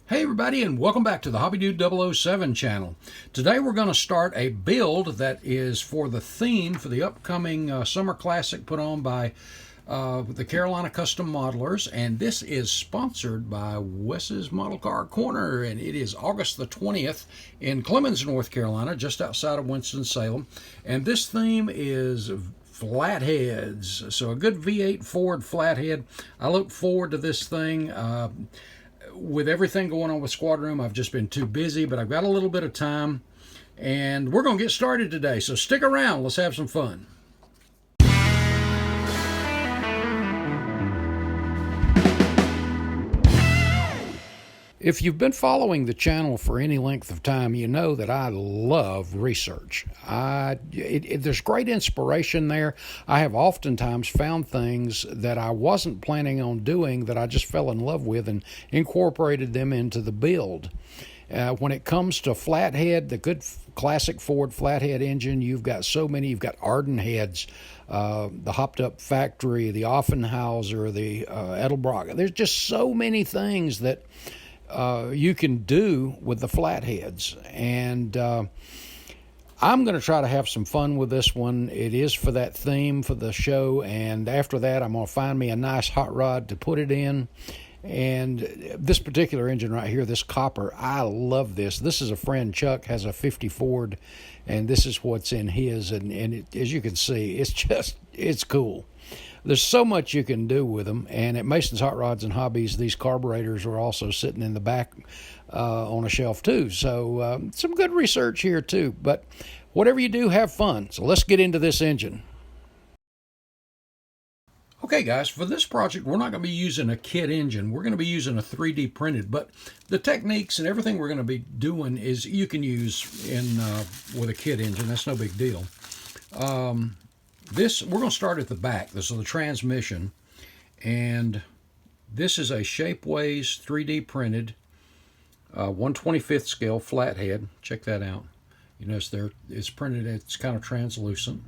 Hey everybody, and welcome back to the Hobby Dude 007 channel. Today we're going to start a build that is for the theme for the upcoming summer classic put on by the Carolina Custom Modelers, and this is sponsored by Wes's Model Car Corner, and it is August the 20th in Clemens, North Carolina, just outside of Winston-Salem, and this theme is Flatheads. So a good V8 Ford Flathead. I look forward to this thing. With everything going on with Squad Room, I've just been too busy, but I've got a little bit of time, and we're going to get started today. So stick around. Let's have some fun. If you've been following the channel for any length of time, you know that I love research. There's great inspiration there. I have oftentimes found things that I wasn't planning on doing that I just fell in love with and incorporated them into the build. When it comes to Flathead, the good classic Ford Flathead engine, you've got so many. You've got Arden heads, the Hopped Up Factory, the Offenhauser, the Edelbrock. There's just so many things that you can do with the Flatheads, and I'm going to try to have some fun with this one. It is for that theme for the show, and after that I'm going to find me a nice hot rod to put it in. And this particular engine right here, this copper, I love this. This is a friend, Chuck, has a 50 Ford, and this is what's in his, and as you can see, it's cool. There's so much you can do with them, and at Mason's Hot Rods and Hobbies, these carburetors are also sitting in the back on a shelf too. So some good research here too, but whatever you do, have fun. So let's get into this engine. Okay guys, for this project we're not going to be using a kit engine. We're going to be using a 3D printed, but the techniques and everything we're going to be doing is you can use in with a kit engine. That's no big deal. We're going to start at the back. This is the transmission, and this is a Shapeways 3D printed 1/25th scale Flathead. Check that out. You notice there it's printed, it's kind of translucent,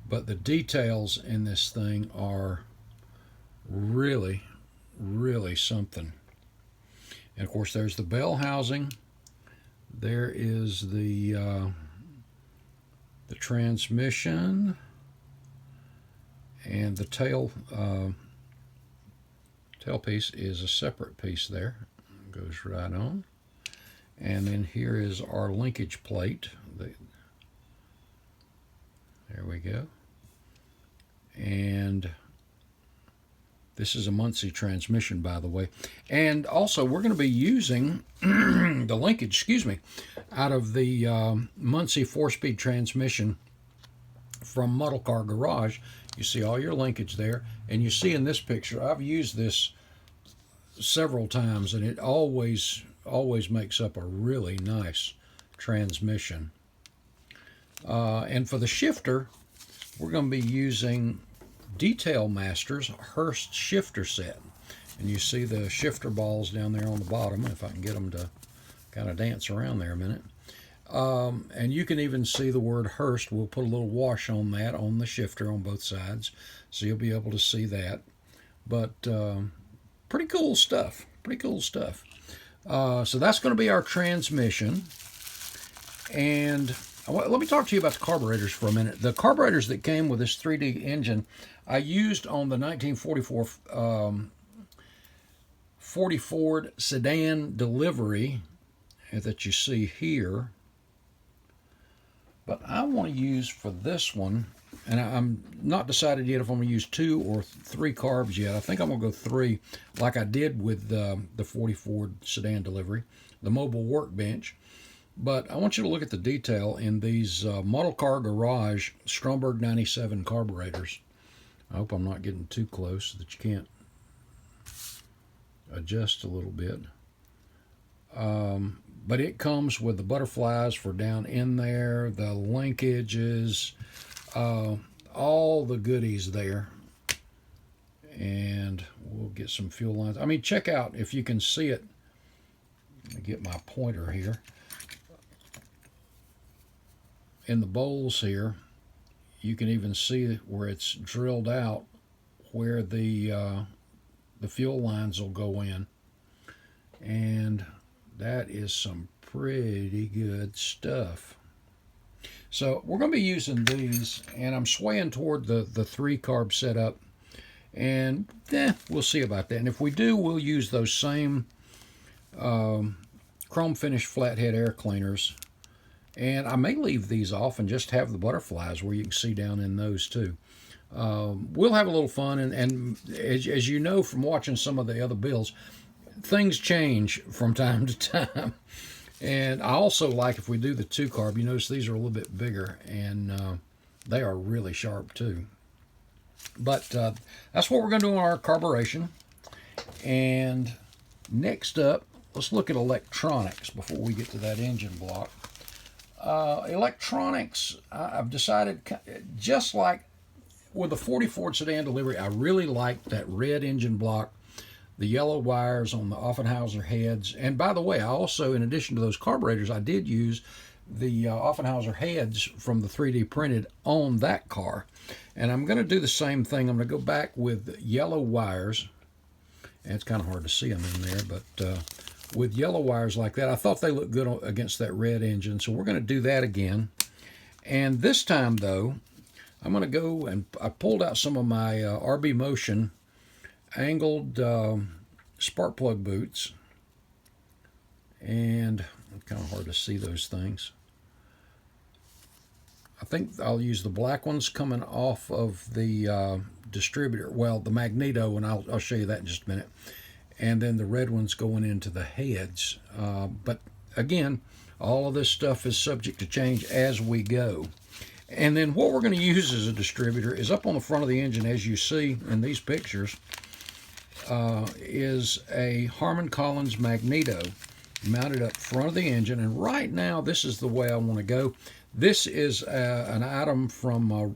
but the details in this thing are really, really something. And of course there's the bell housing. There is the transmission. And the tailpiece is a separate piece there. Goes right on. And then here is our linkage plate. There we go. And this is a Muncie transmission, by the way. And also, we're going to be using the linkage, out of the Muncie 4-speed transmission from Model Car Garage. You see all your linkage there, and you see in this picture, I've used this several times, and it always makes up a really nice transmission. And for the shifter, we're going to be using Detail Masters Hurst shifter set. And you see the shifter balls down there on the bottom, if I can get them to kind of dance around there a minute. And you can even see the word Hurst. We'll put a little wash on that on the shifter on both sides, so you'll be able to see that. But pretty cool stuff. So that's going to be our transmission. And let me talk to you about the carburetors for a minute. The carburetors that came with this 3D engine, I used on the 1944 40 Ford sedan delivery that you see here. But I want to use for this one, and I'm not decided yet if I'm going to use 2 or 3 carbs yet. I think I'm going to go 3, like I did with the 40 Ford sedan delivery, the mobile workbench. But I want you to look at the detail in these Model Car Garage Stromberg 97 carburetors. I hope I'm not getting too close so that you can't adjust a little bit. But it comes with the butterflies for down in there, the linkages, all the goodies there. And we'll get some fuel lines. I mean, check out if you can see it. Let me get my pointer here. In the bowls here, you can even see where it's drilled out, where the fuel lines will go in. And That is some pretty good stuff. So we're going to be using these, and I'm swaying toward the 3-carb setup, and we'll see about that. And if we do, we'll use those same chrome finish flathead air cleaners, and I may leave these off and just have the butterflies where you can see down in those too. We'll have a little fun, and as you know from watching some of the other builds, things change from time to time. And I also like, if we do the 2-carb, you notice these are a little bit bigger, and they are really sharp too. But that's what we're going to do on our carburation. And next up, let's look at electronics before we get to that engine block. Electronics, I've decided, just like with the 40 Ford sedan delivery, I really like that red engine block, the yellow wires on the Offenhauser heads. And by the way, I also, in addition to those carburetors, I did use the Offenhauser heads from the 3D printed on that car. And I'm going to do the same thing. I'm going to go back with yellow wires. And it's kind of hard to see them in there, but with yellow wires like that, I thought they looked good against that red engine. So we're going to do that again. And this time, though, I'm going to go, and I pulled out some of my RB Motion angled spark plug boots, and it's kind of hard to see those things. I think I'll use the black ones coming off of the Distributor, well, the Magneto, and I'll show you that in just a minute, and then the red ones going into the heads. But again, all of this stuff is subject to change as we go. And then what we're going to use as a distributor is up on the front of the engine, as you see in these pictures, is a Harman Collins Magneto mounted up front of the engine. And right now, this is the way I want to go. This is an item from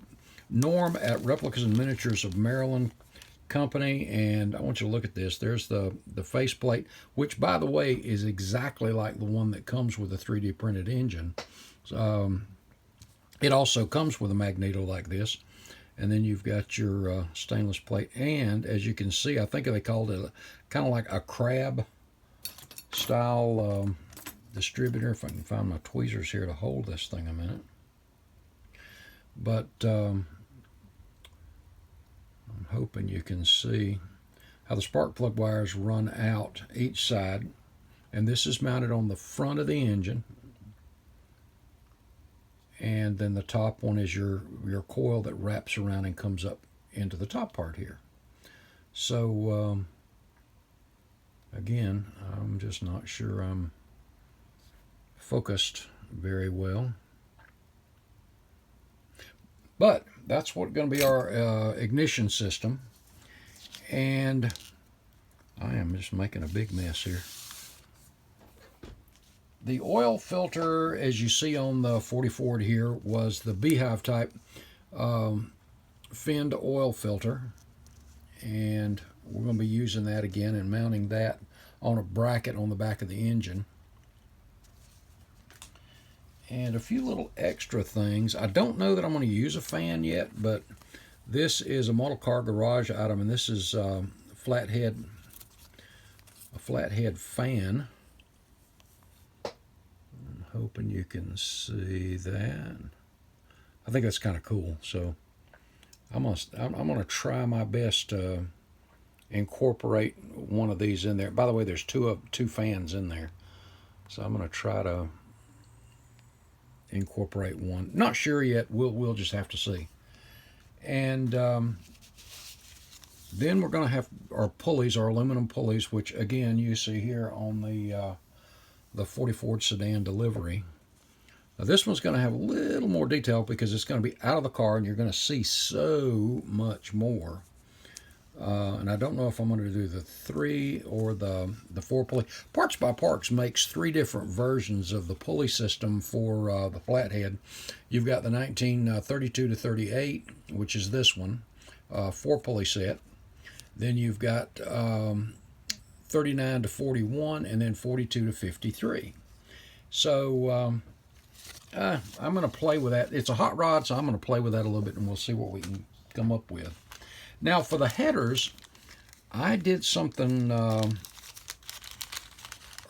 Norm at Replicas and Miniatures of Maryland Company, and I want you to look at this. There's the faceplate, which, by the way, is exactly like the one that comes with a 3D printed engine. It also comes with a Magneto like this. And then you've got your stainless plate. And as you can see, I think they called it kind of like a crab style distributor. If I can find my tweezers here to hold this thing a minute. But I'm hoping you can see how the spark plug wires run out each side. And this is mounted on the front of the engine. And then the top one is your coil that wraps around and comes up into the top part here. So, again, I'm just not sure I'm focused very well. But that's what's going to be our ignition system. And I am just making a big mess here. The oil filter, as you see on the 40 Ford here, was the beehive type finned oil filter. And we're going to be using that again and mounting that on a bracket on the back of the engine. And a few little extra things. I don't know that I'm going to use a fan yet, but this is a model car garage item, and this is a flathead fan. Hoping you can see that. I think that's kind of cool. So I'm gonna try my best to incorporate one of these in there. By the way, there's two fans in there, so I'm gonna try to incorporate one. Not sure yet. We'll just have to see. And then we're gonna have our pulleys, our aluminum pulleys, which again you see here on the 40 Ford sedan delivery. Now this one's going to have a little more detail because it's going to be out of the car and you're going to see so much more. And I don't know if I'm going to do the 3 or the 4 pulley. Parts by Parts makes 3 different versions of the pulley system for the Flathead. You've got the 1932 to 38, which is this one, 4 pulley set. Then you've got 39 to 41, and then 42 to 53. So I'm going to play with that. It's a hot rod, so I'm going to play with that a little bit, and we'll see what we can come up with. Now, for the headers, I did something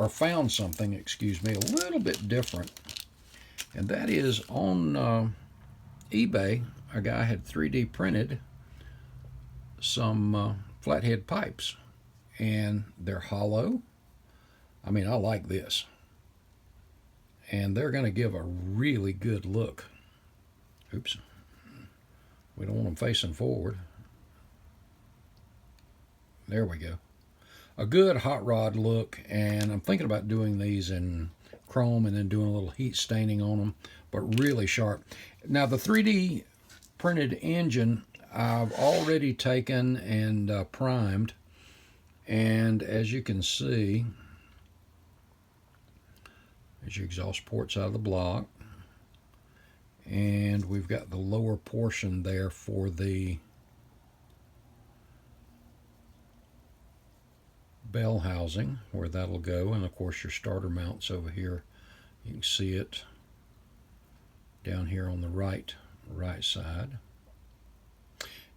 or found something, excuse me, a little bit different. And that is on eBay, a guy had 3D printed some flathead pipes. And they're hollow. I mean, I like this. And they're going to give a really good look. Oops. We don't want them facing forward. There we go. A good hot rod look, and I'm thinking about doing these in chrome and then doing a little heat staining on them, but really sharp. Now the 3D printed engine I've already taken and primed, and as you can see, there's your exhaust ports out of the block, and we've got the lower portion there for the bell housing where that'll go, and of course your starter mounts over here. You can see it down here on the right side.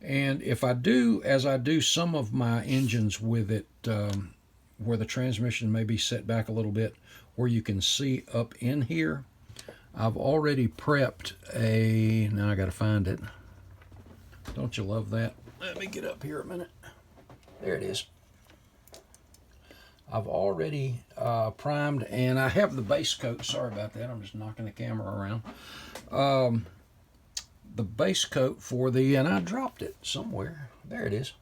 And if I do, as I do some of my engines with it, where the transmission may be set back a little bit, where you can see up in here, I've already prepped a, now I got to find it. Don't you love that? Let me get up here a minute. There it is. I've already primed, and I have the base coat. Sorry about that. I'm just knocking the camera around. The base coat for the, and I dropped it somewhere. There it is.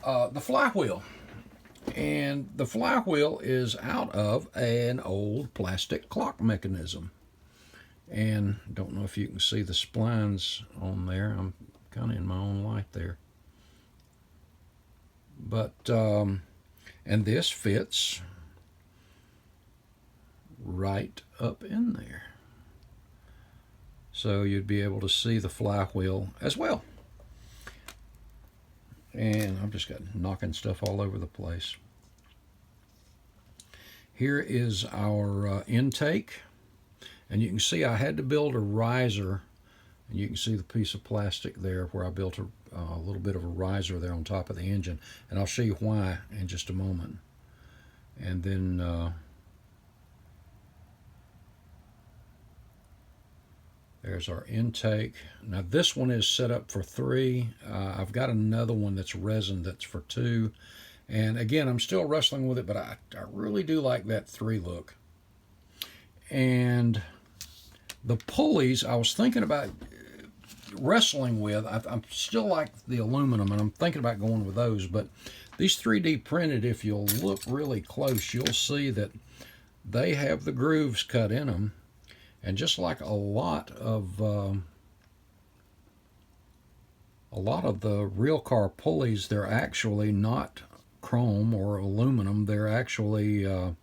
The flywheel. And the flywheel is out of an old plastic clock mechanism. And don't know if you can see the splines on there. I'm kind of in my own light there. But, and this fits right up in there. So you'd be able to see the flywheel as well. And I've just got knocking stuff all over the place. Here is our intake. And you can see I had to build a riser. And you can see the piece of plastic there where I built a little bit of a riser there on top of the engine. And I'll show you why in just a moment. And then there's our intake. Now this one is set up for 3. I've got another one that's resin that's for 2. And again, I'm still wrestling with it, but I really do like that 3 look. And the pulleys, I was thinking about wrestling with. I'm still like the aluminum, and I'm thinking about going with those. But these 3D printed, if you'll look really close, you'll see that they have the grooves cut in them. And just like a lot of the real car pulleys, they're actually not chrome or aluminum. They're actually, and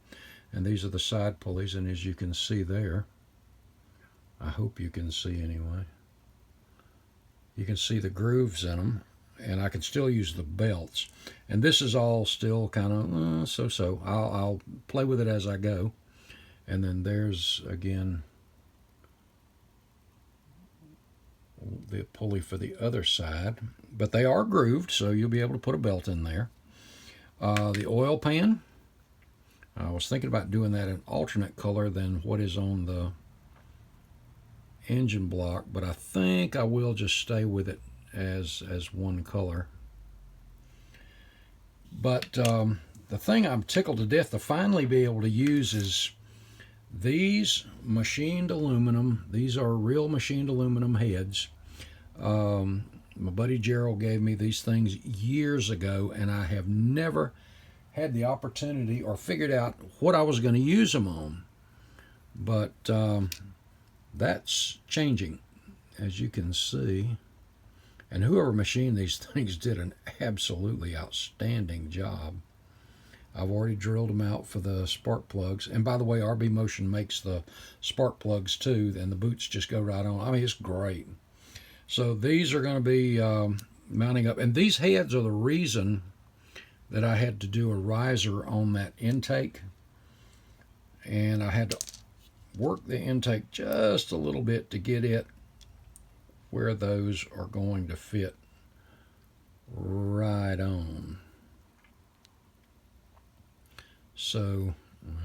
these are the side pulleys, and as you can see there, I hope you can see anyway, you can see the grooves in them, and I can still use the belts. And this is all still kind of so-so. I'll play with it as I go. And then there's, again, the pulley for the other side, but they are grooved, so you'll be able to put a belt in there. The oil pan, I was thinking about doing that in alternate color than what is on the engine block, but I think I will just stay with it as one color. But the thing I'm tickled to death to finally be able to use is these machined aluminum. These are real machined aluminum heads. My buddy Gerald gave me these things years ago, and I have never had the opportunity or figured out what I was going to use them on. But that's changing, as you can see. And whoever machined these things did an absolutely outstanding job. I've already drilled them out for the spark plugs. And by the way, RB Motion makes the spark plugs too, and the boots just go right on. I mean, it's great. So these are going to be mounting up. And these heads are the reason that I had to do a riser on that intake. And I had to work the intake just a little bit to get it where those are going to fit right on. So,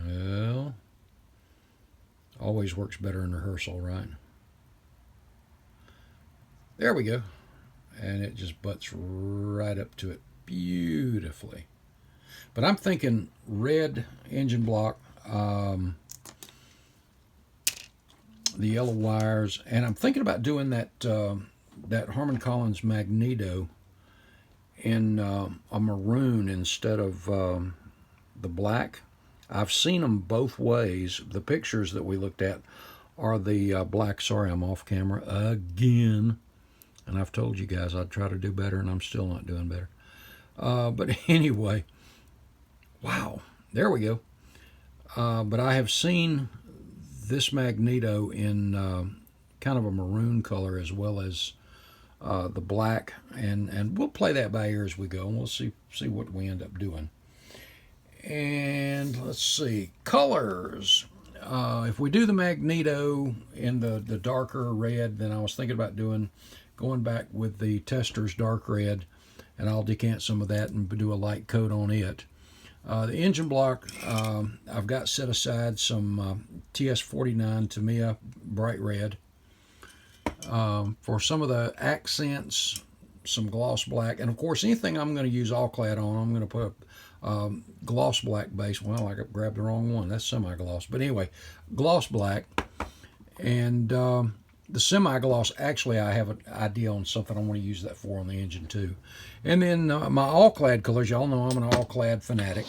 well, always works better in rehearsal, right? There we go. And it just butts right up to it beautifully. But I'm thinking red engine block, the yellow wires, and I'm thinking about doing that Harman Collins magneto in a maroon instead of the black. I've seen them both ways. The pictures that we looked at are the black. Sorry, I'm off camera again. And I've told you guys I'd try to do better, and I'm still not doing better. But anyway, wow, there we go. But I have seen this magneto in kind of a maroon color as well as the black, and we'll play that by ear as we go, and we'll see what we end up doing. And let's see, colors. If we do the magneto in the darker red, then I was thinking about going back with the Tester's dark red, and I'll decant some of that and do a light coat on it. The engine block, I've got set aside some TS49 Tamiya bright red. For some of the accents, some gloss black, and of course anything I'm going to use all clad on, I'm going to put a gloss black base. Well, I grabbed the wrong one. That's semi-gloss. But anyway, gloss black. And the semi-gloss, actually, I have an idea on something I want to use that for on the engine too. And then my all-clad colors, y'all know I'm an all-clad fanatic.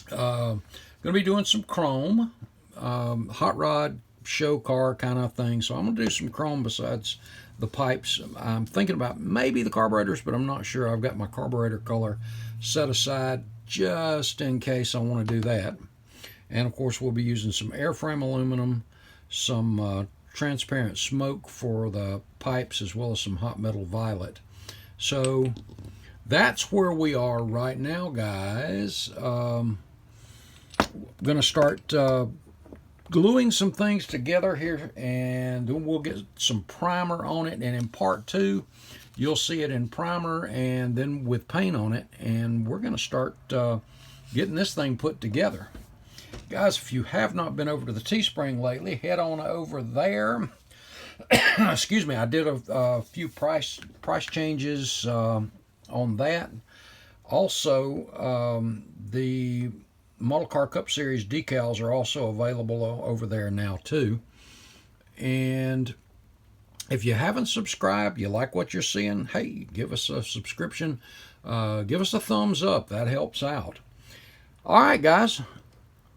Going to be doing some chrome, hot rod, show car kind of thing. So I'm going to do some chrome besides the pipes. I'm thinking about maybe the carburetors, but I'm not sure. I've got my carburetor color set aside just in case I want to do that. And of course, we'll be using some airframe aluminum, some transparent smoke for the pipes, as well as some hot metal violet. So that's where we are right now, guys. I'm going to start gluing some things together here, and then we'll get some primer on it, and in part 2 you'll see it in primer and then with paint on it, and we're going to start getting this thing put together. Guys, if you have not been over to the Teespring lately, head on over there. Excuse me, I did a few price changes on that. Also, the Model Car Cup Series decals are also available over there now too. And if you haven't subscribed, you like what you're seeing, hey, give us a subscription. Give us a thumbs up. That helps out. All right, guys.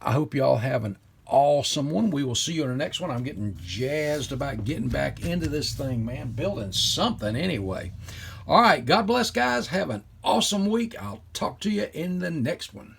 I hope y'all have an awesome one. We will see you in the next one. I'm getting jazzed about getting back into this thing, man. Building something anyway. All right. God bless, guys. Have an awesome week. I'll talk to you in the next one.